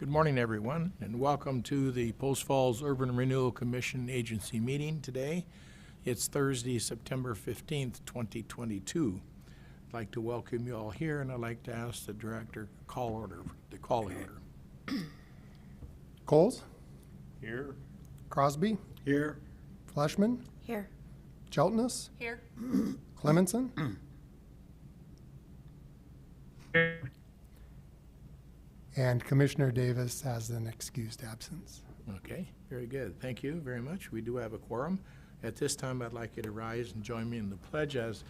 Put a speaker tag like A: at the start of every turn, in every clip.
A: Good morning, everyone, and welcome to the Post Falls Urban Renewal Commission Agency meeting today. It's Thursday, September 15th, 2022. I'd like to welcome you all here, and I'd like to ask the director to call the calling order.
B: Coles?
A: Here.
B: Crosby?
C: Here.
B: Fleshman?
D: Here.
B: Cheltness?
D: Here.
B: Clemenson? And Commissioner Davis has an excused absence.
A: Okay, very good. Thank you very much. We do have a quorum. At this time, I'd like you to rise and join me in the pledge as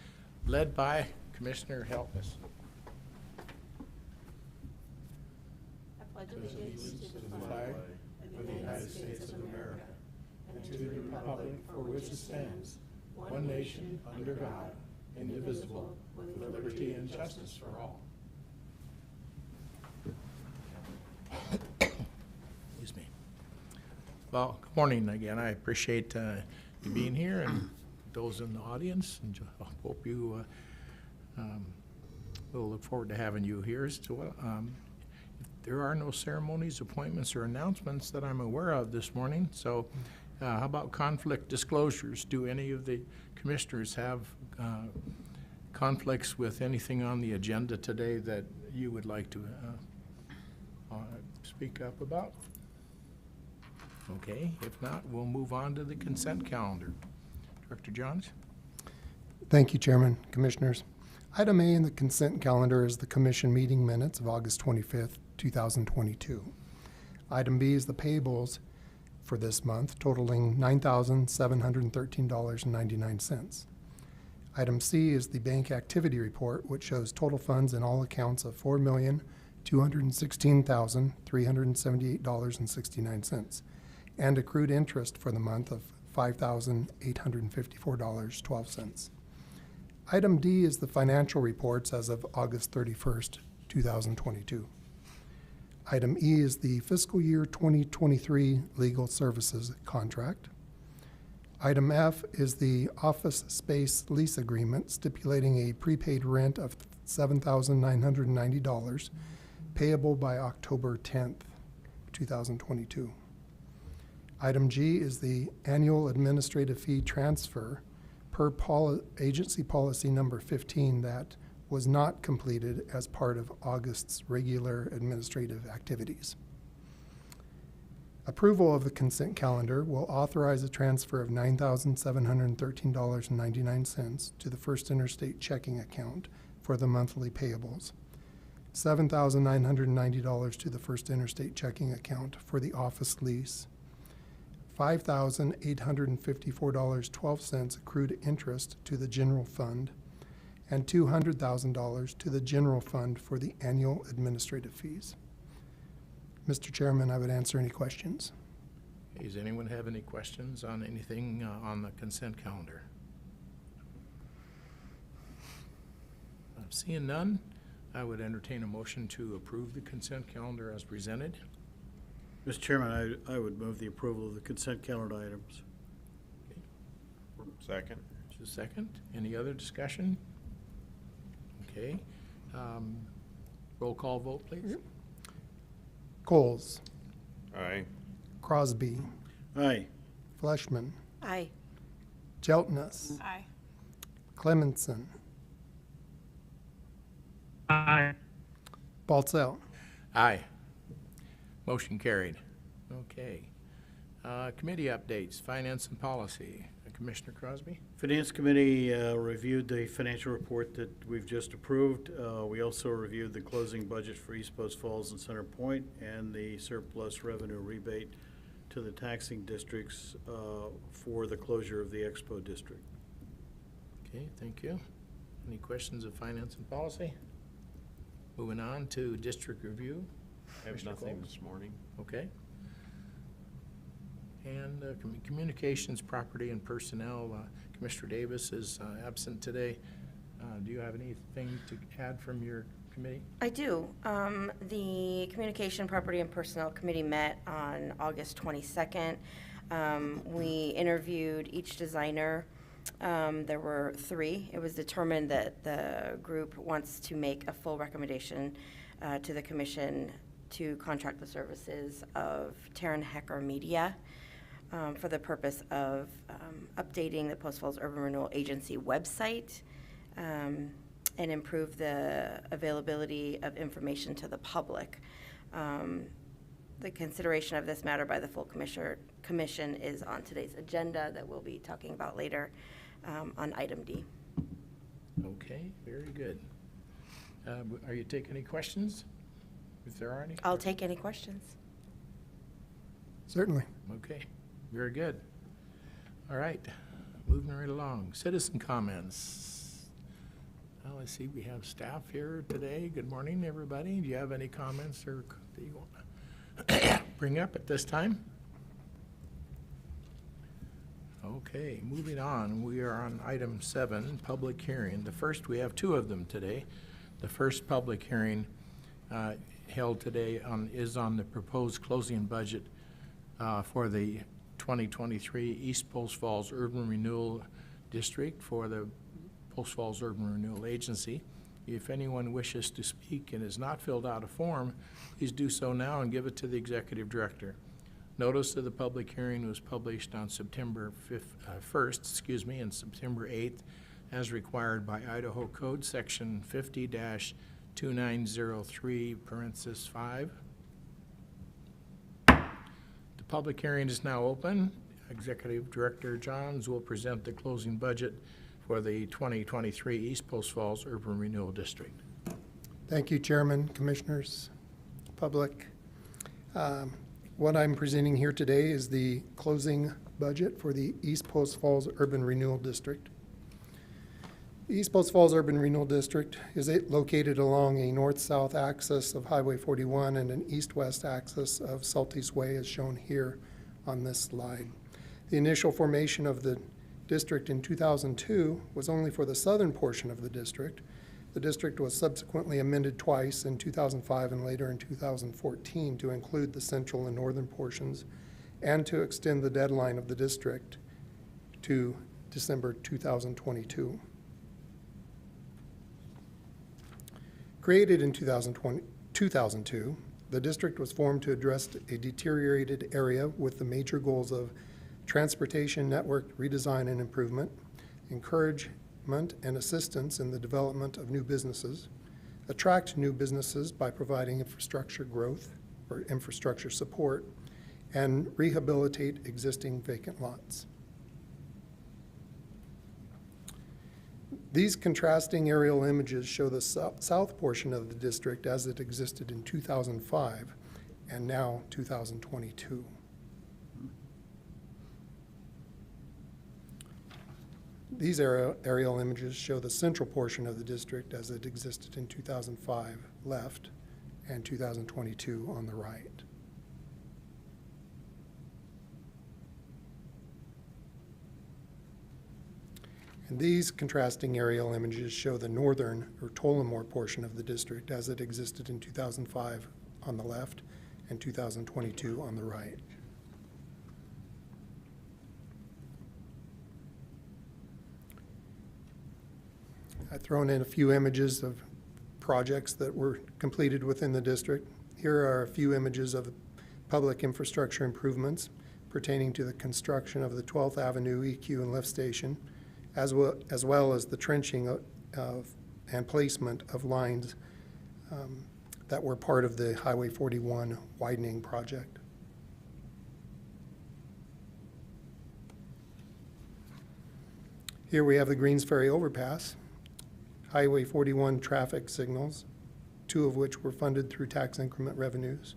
A: led by Commissioner Helpus.
D: I pledge allegiance to the flag of the United States of America and to the republic for which it stands, one nation, under God, indivisible, with liberty and justice for all.
A: Excuse me. Well, good morning again. I appreciate you being here and those in the audience, and I hope you we'll look forward to having you here as well. There are no ceremonies, appointments, or announcements that I'm aware of this morning. So how about conflict disclosures? Do any of the commissioners have conflicts with anything on the agenda today that you would like to speak up about? Okay, if not, we'll move on to the consent calendar. Director Johns?
B: Thank you, Chairman, Commissioners. Item A in the consent calendar is the Commission meeting minutes of August 25th, 2022. Item B is the payables for this month, totaling $9,713.99. Item C is the bank activity report, which shows total funds in all accounts of $4,216,378.69 and accrued interest for the month of $5,854.12. Item D is the financial reports as of August 31st, 2022. Item E is the fiscal year 2023 legal services contract. Item F is the office space lease agreement stipulating a prepaid rent of $7,990 payable by October 10th, 2022. Item G is the annual administrative fee transfer per agency policy number 15 that was not completed as part of August's regular administrative activities. Approval of the consent calendar will authorize a transfer of $9,713.99 to the First Interstate checking account for the monthly payables, $7,990 to the First Interstate checking account for the office lease, $5,854.12 accrued interest to the general fund, and $200,000 to the general fund for the annual administrative fees. Mr. Chairman, I would answer any questions.
A: Does anyone have any questions on anything on the consent calendar? I'm seeing none. I would entertain a motion to approve the consent calendar as presented.
C: Mr. Chairman, I would move the approval of the consent calendar items.
A: Okay.
E: Second.
A: Just a second. Any other discussion? Okay. Roll call vote, please.
B: Coles.
E: Aye.
B: Crosby.
C: Aye.
B: Fleshman.
D: Aye.
B: Cheltness.
D: Aye.
B: Clemenson.
E: Aye.
B: Baltzell.
A: Aye. Motion carried. Okay. Committee updates, finance and policy. Commissioner Crosby?
C: Finance Committee reviewed the financial report that we've just approved. We also reviewed the closing budget for East Post Falls and Center Point and the surplus revenue rebate to the taxing districts for the closure of the Expo district.
A: Okay, thank you. Any questions of finance and policy? Moving on to district review.
E: I have nothing this morning.
A: Okay. And communications, property, and personnel. Commissioner Davis is absent today. Do you have anything to add from your committee?
D: I do. The Communication, Property, and Personnel Committee met on August 22nd. We interviewed each designer. There were 3. It was determined that the group wants to make a full recommendation to the commission
F: to contract the services of Taryn Hecker Media for the purpose of updating the Post Falls Urban Renewal Agency website and improve the availability of information to the public. The consideration of this matter by the full commission is on today's agenda that we'll be talking about later on item D.
A: Okay, very good. Are you taking any questions? If there are any?
F: I'll take any questions.
B: Certainly.
A: Okay, very good. All right, moving right along. Citizen comments. Well, I see we have staff here today. Good morning, everybody. Do you have any comments or that you want to bring up at this time? Okay, moving on. We are on item 7, public hearing. The first, we have 2 of them today. The first public hearing held today is on the proposed closing budget for the 2023 East Post Falls Urban Renewal District for the Post Falls Urban Renewal Agency. If anyone wishes to speak and has not filled out a form, please do so now and give it to the Executive Director. Notice of the public hearing was published on September 1st, and September 8th, as required by Idaho Code Section 50-2903, parenthesis 5. The public hearing is now open. Executive Director Johns will present the closing budget for the 2023 East Post Falls Urban Renewal District.
B: Thank you, Chairman, Commissioners, public. What I'm presenting here today is the closing budget for the East Post Falls Urban Renewal District. The East Post Falls Urban Renewal District is located along a north-south axis of Highway 41 and an east-west axis of Salties Way, as shown here on this slide. The initial formation of the district in 2002 was only for the southern portion of the district. The district was subsequently amended twice in 2005 and later in 2014 to include the central and northern portions and to extend the deadline of the district to December 2022. Created in 2002, the district was formed to address a deteriorated area with the major goals of transportation network redesign and improvement, encouragement and assistance in the development of new businesses, attract new businesses by providing infrastructure growth or infrastructure support, and rehabilitate existing vacant lots. These contrasting aerial images show the south portion of the district as it existed in 2005 and now 2022. These aerial images show the central portion of the district as it existed in 2005 left and 2022 on the right. And these contrasting aerial images show the northern or Tullamore portion of the district as it existed in 2005 on the left and 2022 on the right. I've thrown in a few images of projects that were completed within the district. Here are a few images of public infrastructure improvements pertaining to the construction of the 12th Avenue EQ and lift station, as well as the trenching of and placement of lines that were part of the Highway 41 widening project. Here we have the Greens Ferry overpass, Highway 41 traffic signals, 2 of which were funded through tax increment revenues,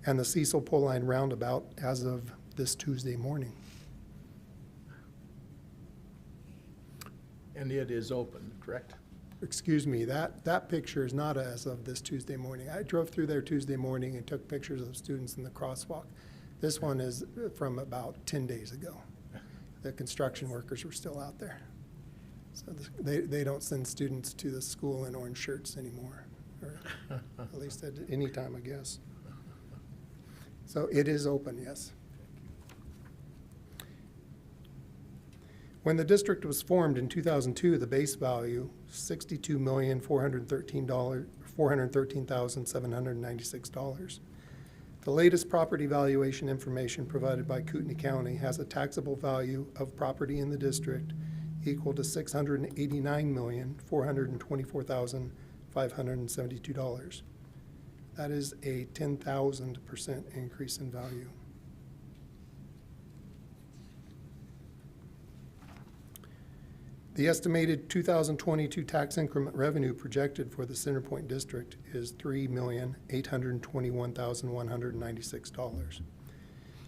B: and the Cecil Pole Line roundabout as of this Tuesday morning.
A: And it is open, correct?
B: Excuse me, that picture is not as of this Tuesday morning. I drove through there Tuesday morning and took pictures of students in the crosswalk. This one is from about 10 days ago. The construction workers were still out there. So they don't send students to the school in orange shirts anymore, or at least at any time, I guess. So it is open, yes. When the district was formed in 2002, the base value, $62,413,000 $413,796. The latest property valuation information provided by Kootenai County has a taxable value of property in the district equal to $689,424,572. That is a 10,000% increase in value. The estimated 2022 tax increment revenue projected for the Centerpoint District is $3,821,196.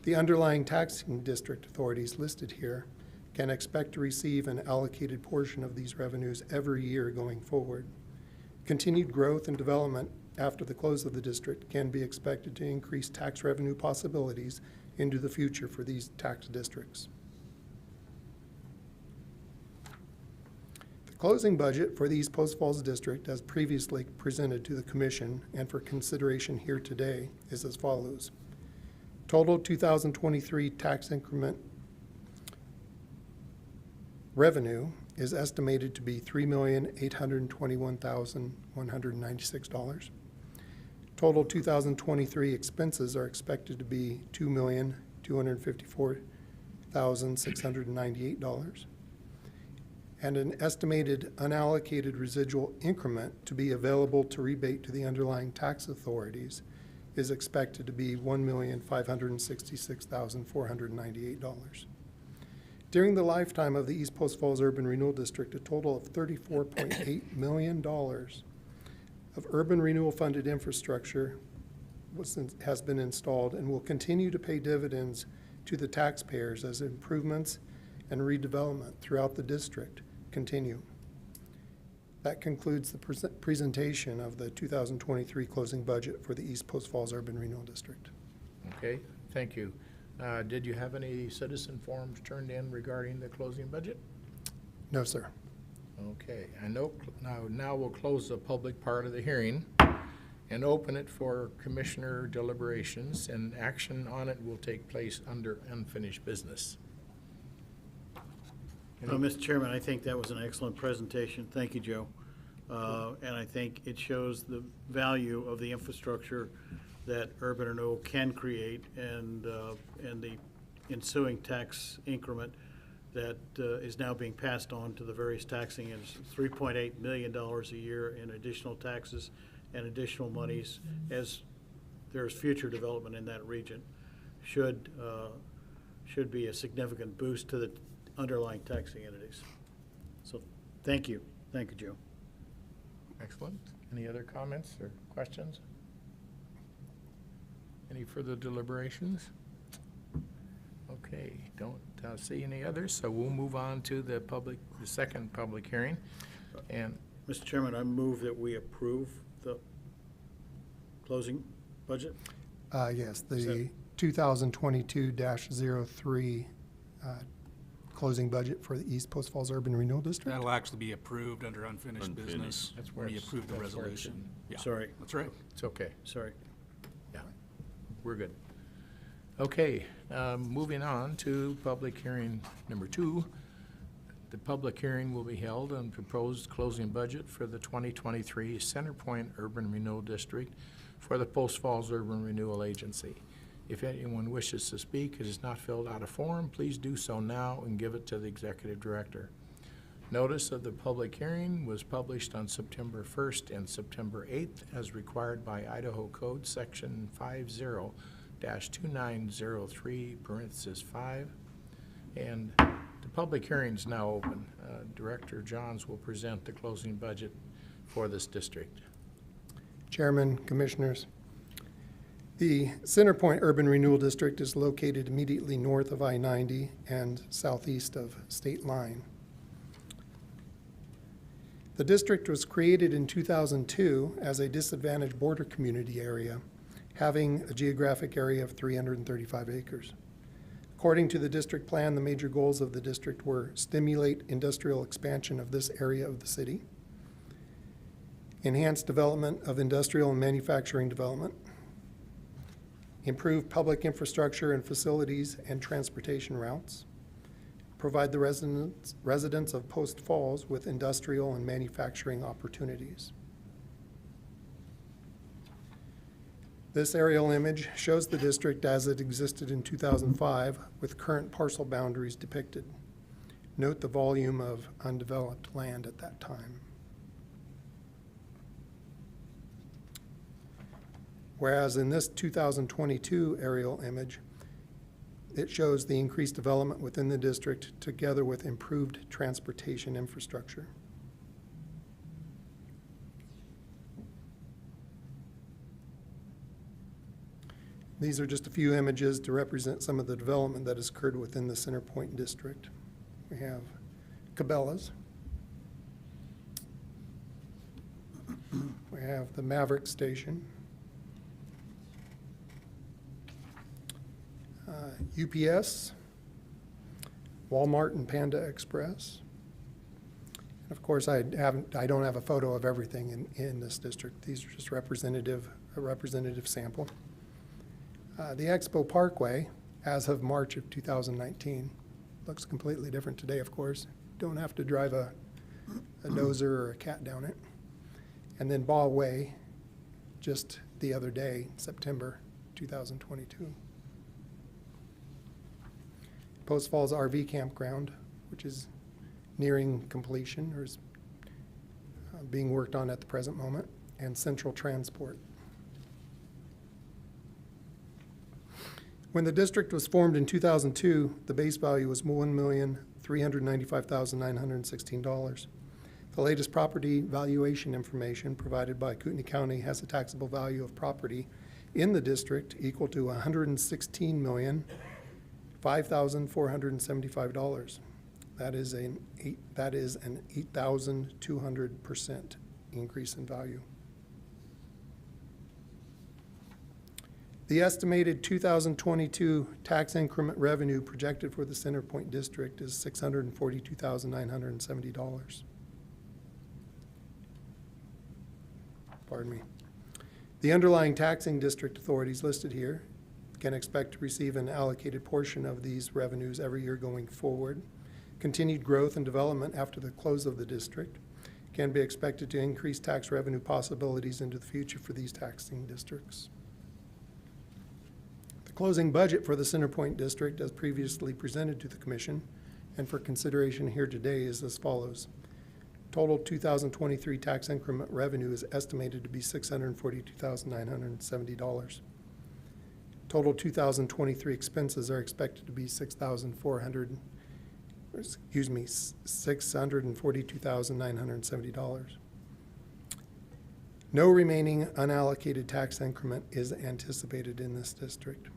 B: The underlying taxing district authorities listed here can expect to receive an allocated portion of these revenues every year going forward. Continued growth and development after the close of the district can be expected to increase tax revenue possibilities into the future for these tax districts. The closing budget for the East Post Falls District, as previously presented to the Commission and for consideration here today, is as follows. Total 2023 tax increment revenue is estimated to be $3,821,196. Total 2023 expenses are expected to be $2,254,698. And an estimated unallocated residual increment to be available to rebate to the underlying tax authorities is expected to be $1,566,498. During the lifetime of the East Post Falls Urban Renewal District, a total of $34.8 million of urban renewal funded infrastructure has been installed and will continue to pay dividends to the taxpayers as improvements and redevelopment throughout the district continue. That concludes the presentation of the 2023 closing budget for the East Post Falls Urban Renewal District.
A: Okay, thank you. Did you have any citizen forms turned in regarding the closing budget?
B: No, sir.
A: Okay, I know, now we'll close the public part of the hearing and open it for commissioner deliberations, and action on it will take place under unfinished business.
C: Mr. Chairman, I think that was an excellent presentation. Thank you, Joe. And I think it shows the value of the infrastructure that urban renewal can create, and the ensuing tax increment that is now being passed on to the various taxing. It's $3.8 million a year in additional taxes and additional monies as there's future development in that region. Should be a significant boost to the underlying taxing entities. So thank you. Thank you, Joe.
A: Excellent. Any other comments or questions? Any further deliberations? Okay, don't see any others, so we'll move on to the second public hearing. And
C: Mr. Chairman, I move that we approve the closing budget.
B: Yes, the 2022-03 closing budget for the East Post Falls Urban Renewal District.
G: That'll actually be approved under unfinished business.
A: That's where
G: We
A: it's-
G: approve the
A: that's where it's
G: resolution. Yeah,
C: Sorry,
G: that's right.
A: it's okay.
C: sorry.
A: Yeah, we're good. Okay, moving on to public hearing number 2. The public hearing will be held on proposed closing budget for the 2023 Centerpoint Urban Renewal District for the Post Falls Urban Renewal Agency. If anyone wishes to speak, it is not filled out a form, please do so now and give it to the Executive Director. Notice of the public hearing was published on September 1st and September 8th as required by Idaho Code Section 50-2903(5). And the public hearing is now open. Director Johns will present the closing budget for this district.
B: Chairman, Commissioners, the Centerpoint Urban Renewal District is located immediately north of I-90 and southeast of State Line. The district was created in 2002 as a disadvantaged border community area, having a geographic area of 335 acres. According to the district plan, the major goals of the district were stimulate industrial expansion of this area of the city, enhance development of industrial and manufacturing development, improve public infrastructure and facilities and transportation routes, provide the residents of Post Falls with industrial and manufacturing opportunities. This aerial image shows the district as it existed in 2005 with current parcel boundaries depicted. Note the volume of undeveloped land at that time. Whereas in this 2022 aerial image, it shows the increased development within the district together with improved transportation infrastructure. These are just a few images to represent some of the development that has occurred within the Center Point district. We have Cabela's. We have the Maverick Station. UPS, Walmart and Panda Express. And of course, I don't have a photo of everything in this district. These are just a representative sample. The Expo Parkway, as of March of 2019, looks completely different today, of course. Don't have to drive a dozer or a cat down it. And then Ball Way, just the other day, September 2022. Post Falls RV Campground, which is nearing completion or is being worked on at the present moment, and Central Transport. When the district was formed in 2002, the base value was $1,395,916. The latest property valuation information provided by Kootenai County has a taxable value of property in the district equal to $116,005,475. That is an 8,200% increase in value. The estimated 2022 tax increment revenue projected for the Center Point district is $642,970. Pardon me. The underlying taxing district authorities listed here can expect to receive an allocated portion of these revenues every year going forward. Continued growth and development after the close of the district can be expected to increase tax revenue possibilities into the future for these taxing districts. The closing budget for the Center Point district, as previously presented to the Commission and for consideration here today, is as follows. Total 2023 tax increment revenue is estimated to be $642,970. Total 2023 expenses are expected to be $642,970. No remaining unallocated tax increment is anticipated in this district.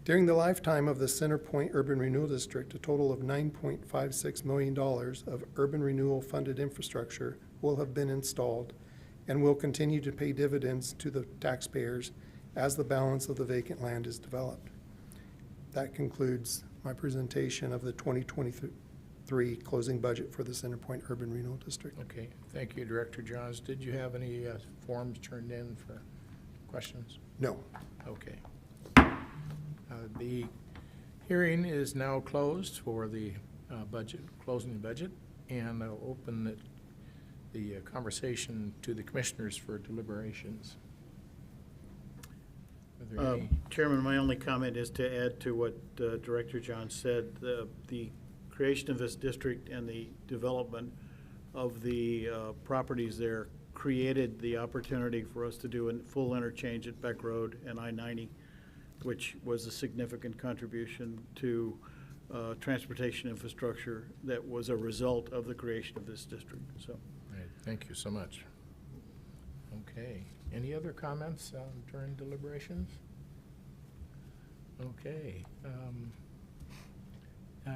B: During the lifetime of the Center Point Urban Renewal District, a total of $9.56 million of urban renewal funded infrastructure will have been installed and will continue to pay dividends to the taxpayers as the balance of the vacant land is developed. That concludes my presentation of the 2023 closing budget for the Center Point Urban Renewal District.
A: Okay, thank you, Director Johns. Did you have any forms turned in for questions?
B: No.
A: Okay. The hearing is now closed for the closing the budget, and I'll open the conversation to the commissioners for deliberations. Are there any?
C: Chairman, my only comment is to add to what Director John said. The creation of this district and the development of the properties there created the opportunity for us to do a full interchange at Beck Road and I-90, which was a significant contribution to transportation infrastructure that was a result of the creation of this district. So,
A: All right, thank you so much. Okay, any other comments during deliberations? Okay.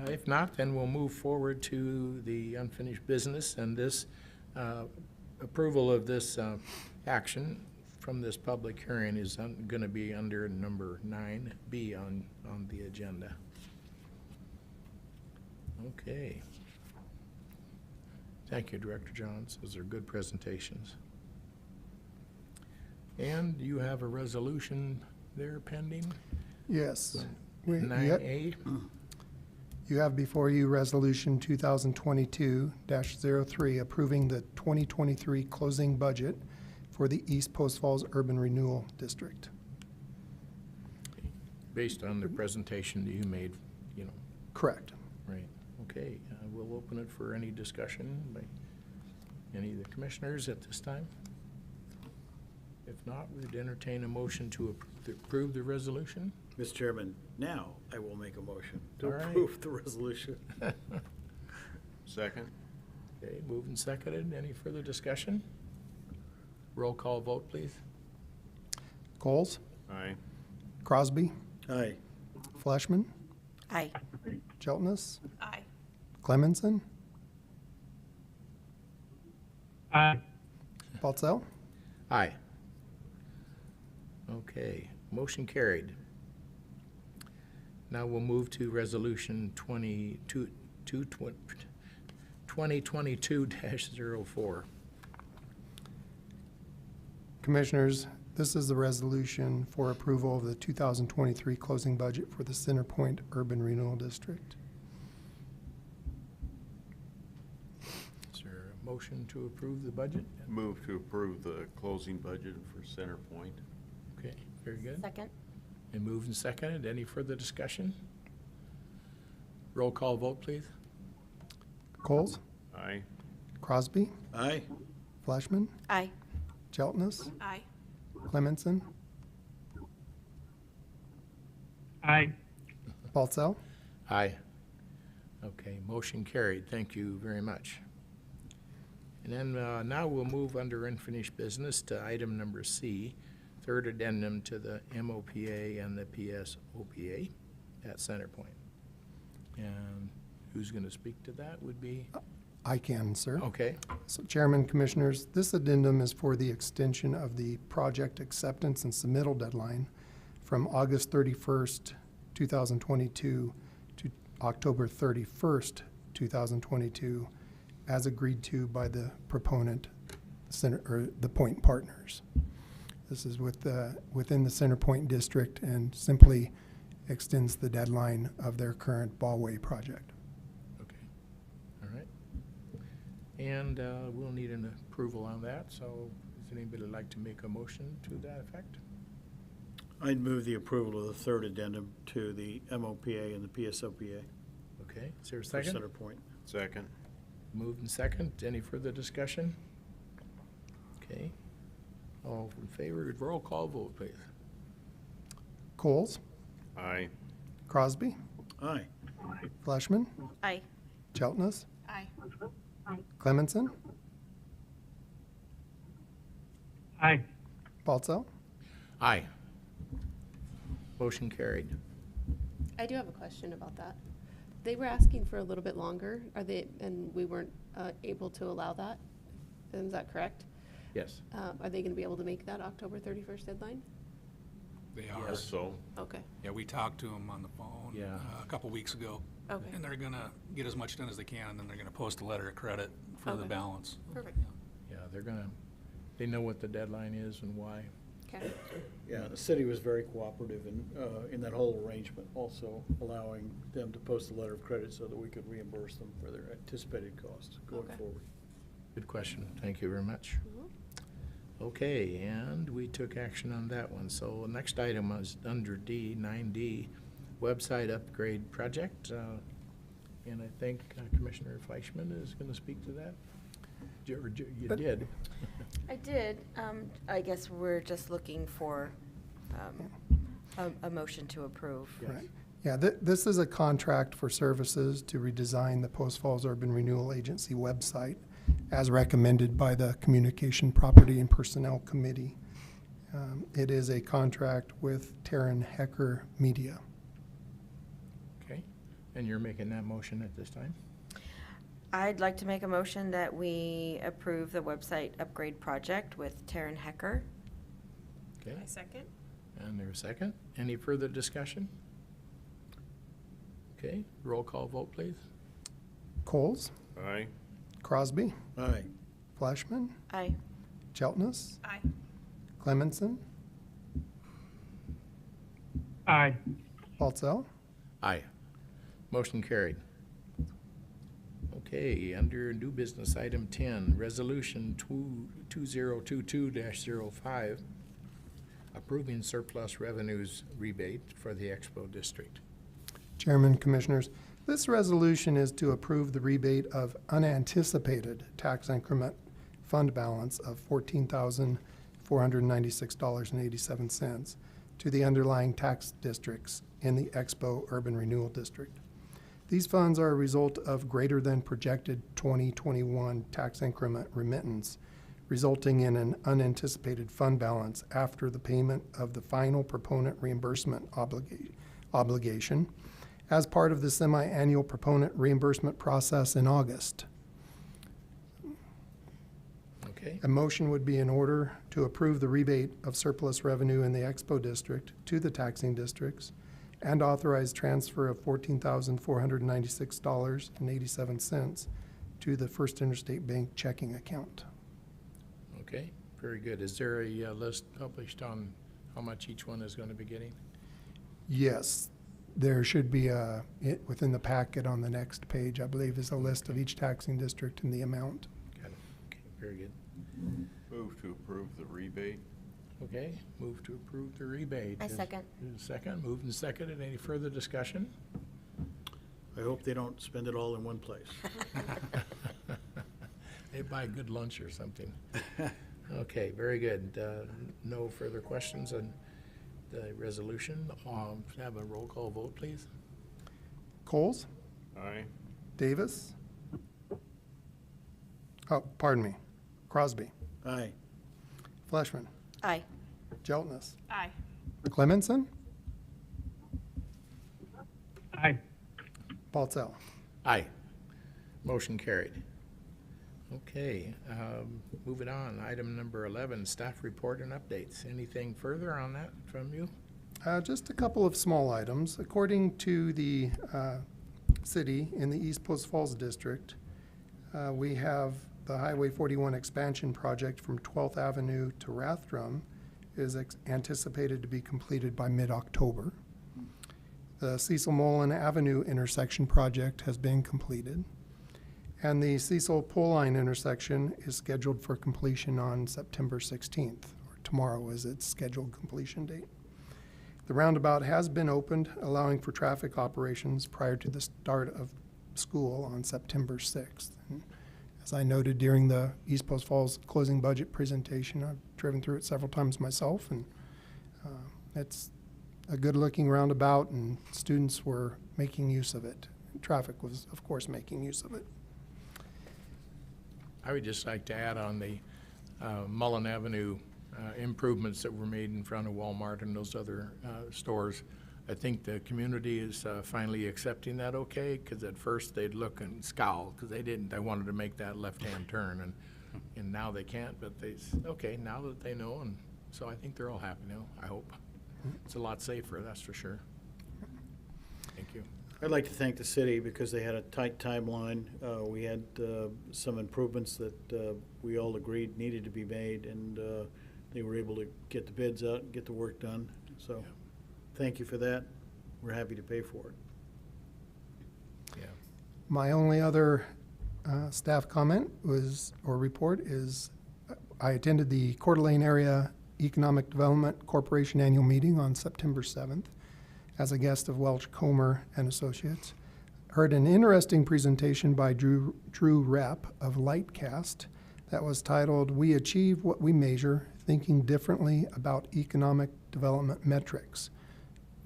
A: If not, then we'll move forward to the unfinished business, and this approval of this action from this public hearing is going to be under number 9B on the agenda. Okay. Thank you, Director Johns. Those are good presentations. And you have a resolution there pending?
B: Yes.
A: 9A?
B: You have before you Resolution 2022-03 approving the 2023 closing budget for the East Post Falls Urban Renewal District.
A: Based on the presentation that you made, you know,
B: Correct.
A: right? Okay, we'll open it for any discussion by any of the commissioners at this time. If not, we'd entertain a motion to approve the resolution.
C: Mr. Chairman, now I will make a motion to
A: All right.
C: approve the resolution.
E: Second?
A: Okay, moved and seconded. Any further discussion? Roll call vote, please.
B: Coles,
E: Aye.
B: Crosby,
C: Aye.
B: Fleshman,
F: Aye.
B: Jeltnes,
D: Aye.
B: Clemenson,
E: Aye.
B: Baltzell.
A: Aye. Okay, motion carried. Now we'll move to resolution 2022-04.
B: Commissioners, this is the resolution for approval of the 2023 closing budget for the Center Point Urban Renewal District.
A: Is there a motion to approve the budget?
E: Move to approve the closing budget for Center Point.
A: Okay, very good.
F: Second?
A: And moved and seconded. Any further discussion? Roll call vote, please.
B: Coles,
E: Aye.
B: Crosby,
C: Aye.
B: Fleshman,
F: Aye.
B: Jeltnes,
D: Aye.
B: Clemenson,
E: Aye.
B: Baltzell.
A: Aye. Okay, motion carried. Thank you very much. And then now we'll move under unfinished business to item number C, third addendum to the MOPA and the PSOPA at Centerpoint. And who's going to speak to that would be?
B: I can, sir.
A: Okay,
B: So Chairman, Commissioners, this addendum is for the extension of the project acceptance and submittal deadline from August 31st, 2022 to October 31st, 2022, as agreed to by the proponent, the Point Partners. This is within the Center Point District and simply extends the deadline of their current Ballway project.
A: okay, all right. And we'll need an approval on that, so does anybody like to make a motion to that effect?
C: I'd move the approval of the third addendum to the MOPA and the PSOPA
A: Okay, is there a
C: for
A: second?
C: Center Point.
E: Second?
A: Moved and second. Any further discussion? Okay. All in favor, roll call vote, please.
B: Coles,
E: Aye.
B: Crosby,
C: Aye.
B: Fleshman,
F: Aye.
B: Jeltnes,
D: Aye.
B: Clemenson,
E: Aye.
B: Baltzell.
A: Aye. Motion carried.
H: I do have a question about that. They were asking for a little bit longer, and we weren't able to allow that? Is that correct?
A: Yes.
H: Are they gonna be able to make that October 31st deadline?
G: They are.
E: Yes, so.
H: Okay,
G: Yeah, we talked to them on the phone
A: Yeah.
G: a couple weeks ago.
H: okay,
G: And they're gonna get as much done as they can, and then they're gonna post a letter of credit for the
H: Okay.
G: balance.
H: perfect,
A: Yeah, they know what the deadline is and why.
H: okay.
C: Yeah, the city was very cooperative in that whole arrangement, also allowing them to post a letter of credit so that we could reimburse them for their anticipated costs going
H: Okay.
C: forward.
A: Good question. Thank you very much. Okay, and we took action on that one. So next item is under D, 9D, website upgrade project. And I think Commissioner Fleischman is going to speak to that. You did.
F: I did. I guess we're just looking for a motion to approve.
A: Yes.
B: Right. Yeah, this is a contract for services to redesign the Post Falls Urban Renewal Agency website as recommended by the Communication, Property, and Personnel Committee. It is a contract with Taryn Hecker Media.
A: Okay, and you're making that motion at this time?
F: I'd like to make a motion that we approve the website upgrade project with Taryn Hecker.
A: Okay,
D: I second.
A: and there's a second. Any further discussion? Okay, roll call vote, please.
B: Coles,
E: Aye.
B: Crosby,
C: Aye.
B: Fleshman,
F: Aye.
B: Jeltnes,
D: Aye.
B: Clemenson,
E: Aye.
B: Baltzell.
A: Aye. Motion carried. Okay, under new business, item 10, resolution 2022-05, approving surplus revenues rebate for the Expo district.
B: Chairman, Commissioners, this resolution is to approve the rebate of unanticipated tax increment fund balance of $14,496.87 to the underlying tax districts in the Expo Urban Renewal District. These funds are a result of greater than projected 2021 tax increment remittance, resulting in an unanticipated fund balance after the payment of the final proponent reimbursement obligation as part of the semi-annual proponent reimbursement process in August.
A: Okay,
B: A motion would be in order to approve the rebate of surplus revenue in the Expo District to the taxing districts and authorize transfer of $14,496.87 to the First Interstate Bank checking account.
A: okay, very good. Is there a list published on how much each one is going to be getting?
B: Yes, there should be within the packet on the next page, I believe, is a list of each taxing district and the amount.
A: Got it. Okay, very good.
E: Move to approve the rebate.
A: Okay, move to approve the rebate.
F: I second.
A: Second, moved and seconded. Any further discussion?
C: I hope they don't spend it all in one place.
A: They buy a good lunch or something. Okay, very good. No further questions on the resolution. Have a roll call vote, please.
B: Coles?
E: Aye.
B: Davis? Oh, pardon me. Crosby?
C: Aye.
B: Fleshman?
F: Aye.
B: Jeltness?
H: Aye.
B: Clemenson?
I: Aye.
B: Baltzell?
A: Aye. Motion carried. Okay, moving on. Item number 11, staff report and updates. Anything further on that from you?
B: Just a couple of small items. According to the city in the East Post Falls District, we have the Highway 41 expansion project from 12th Avenue to Rathdrum is anticipated to be completed by mid-October. The Cecil Mullen Avenue intersection project has been completed. And the Cecil Pole Line intersection is scheduled for completion on September 16th, or tomorrow is its scheduled completion date. The roundabout has been opened, allowing for traffic operations prior to the start of school on September 6th. And as I noted during the East Post Falls closing budget presentation, I've driven through it several times myself, and it's a good-looking roundabout, and students were making use of it. Traffic was, of course, making use of it.
A: I would just like to add on the Mullen Avenue improvements that were made in front of Walmart and those other stores. I think the community is finally accepting that okay, because at first they'd look and scowl because they wanted to make that left-hand turn, and now they can't, but okay, now that they know, and so I think they're all happy now, I hope. It's a lot safer, that's for sure. Thank you.
C: I'd like to thank the city because they had a tight timeline. We had some improvements that we all agreed needed to be made, and they were able to get the bids out and get the work done. So thank you for that. We're happy to pay for it.
A: Yeah.
B: My only other staff comment or report is I attended the Coeur d'Alene Area Economic Development Corporation annual meeting on September 7th as a guest of Welch Comer and Associates. Heard an interesting presentation by Drew Repp of Lightcast that was titled, "We Achieve What We Measure, Thinking Differently About Economic Development Metrics."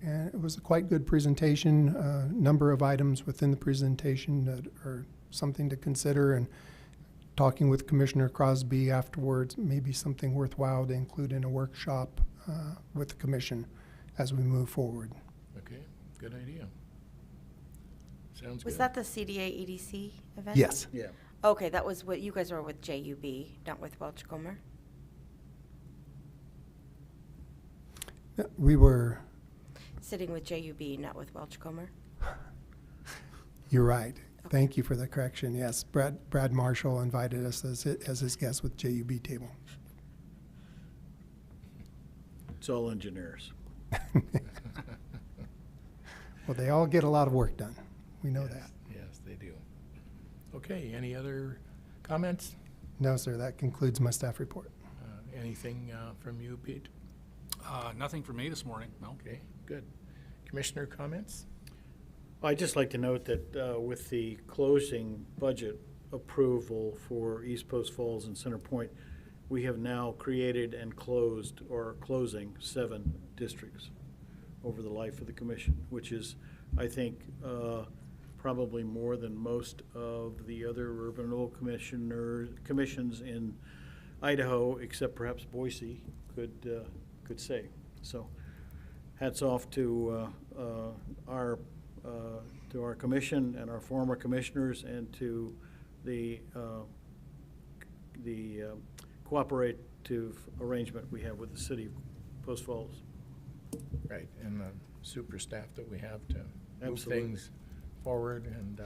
B: And it was a quite good presentation, a number of items within the presentation that are something to consider, and talking with Commissioner Crosby afterwards, maybe something worthwhile to include in a workshop with the commission as we move forward.
A: Okay, good idea. Sounds good.
F: Was that the CDA EDC event?
B: Yes.
C: Yeah.
F: Okay, that was what, you guys were with JUB, not with Welch Comer?
B: We were,
F: Sitting with JUB, not with Welch Comer?
B: you're right. Thank you for the correction. Yes, Brad Marshall invited us as his guest with JUB table.
C: It's all engineers.
B: Well, they all get a lot of work done. We know that.
A: Yes, they do. Okay, any other comments?
B: No, sir, that concludes my staff report.
A: Anything from you, Pete?
G: Nothing for me this morning, no.
A: Okay, good. Commissioner comments?
C: I'd just like to note that with the closing budget approval for East Post Falls and Center Point, we have now created and closed, or closing, 7 districts over the life of the commission, which is, I think, probably more than most of the other urban renewal commissions in Idaho, except perhaps Boise, could say. So, hats off to our commission and our former commissioners, and to the cooperative arrangement we have with the city of Post Falls.
A: Right, and the super staff that we have to move
C: Absolutely.
A: things forward, and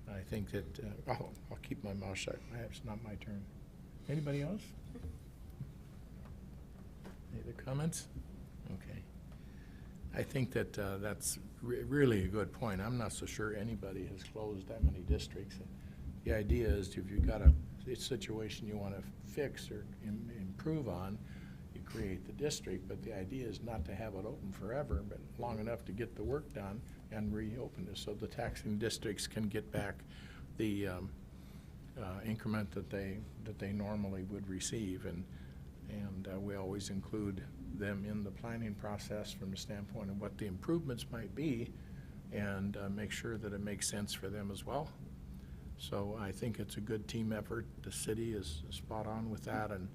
A: I think that, I'll keep my mouth shut. It's not my turn. Anybody else? Any other comments? Okay. I think that that's really a good point. I'm not so sure anybody has closed that many districts. The idea is if you've got a situation you want to fix or improve on, you create the district, but the idea is not to have it open forever, but long enough to get the work done and reopen it so the taxing districts can get back the increment that they normally would receive, and we always include them in the planning process from the standpoint of what the improvements might be, and make sure that it makes sense for them as well. So I think it's a good team effort. The city is spot on with that, and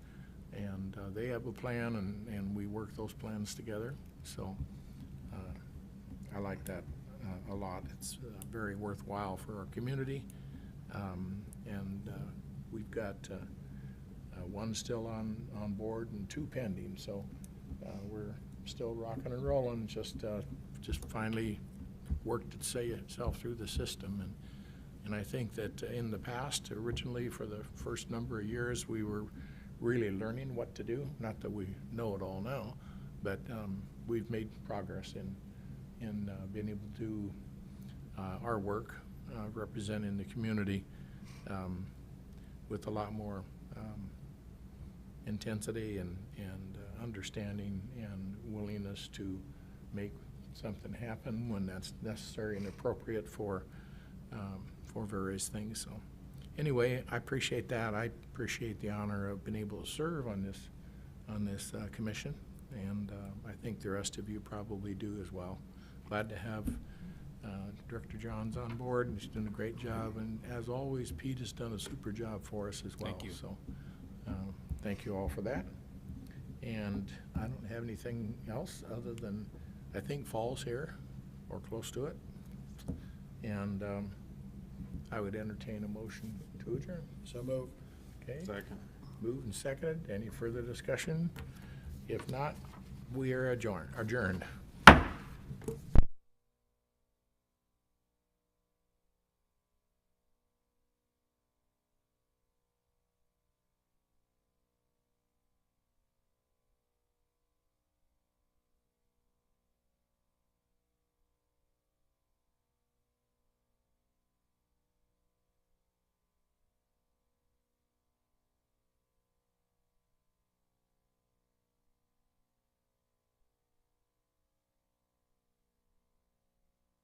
A: they have a plan, and we work those plans together. So I like that a lot. It's very worthwhile for our community, and we've got one still on board and 2 pending. So we're still rocking and rolling. Just finally worked itself through the system, and I think that in the past, originally for the first number of years, we were really learning what to do. Not that we know it all now, but we've made progress in being able to do our work representing the community with a lot more intensity and understanding and willingness to make something happen when that's necessary and appropriate for various things. So anyway, I appreciate that. I appreciate the honor of being able to serve on this commission, and I think the rest of you probably do as well. Glad to have Director Johns on board, and he's doing a great job. And as always, Pete has done a super job for us as well.
G: Thank you.
A: So thank you all for that. And I don't have anything else other than I think fall's here or close to it. And I would entertain a motion to adjourn.
C: So moved.
A: Okay.
E: Second.
A: Moved and seconded. Any further discussion? If not, we are adjourned.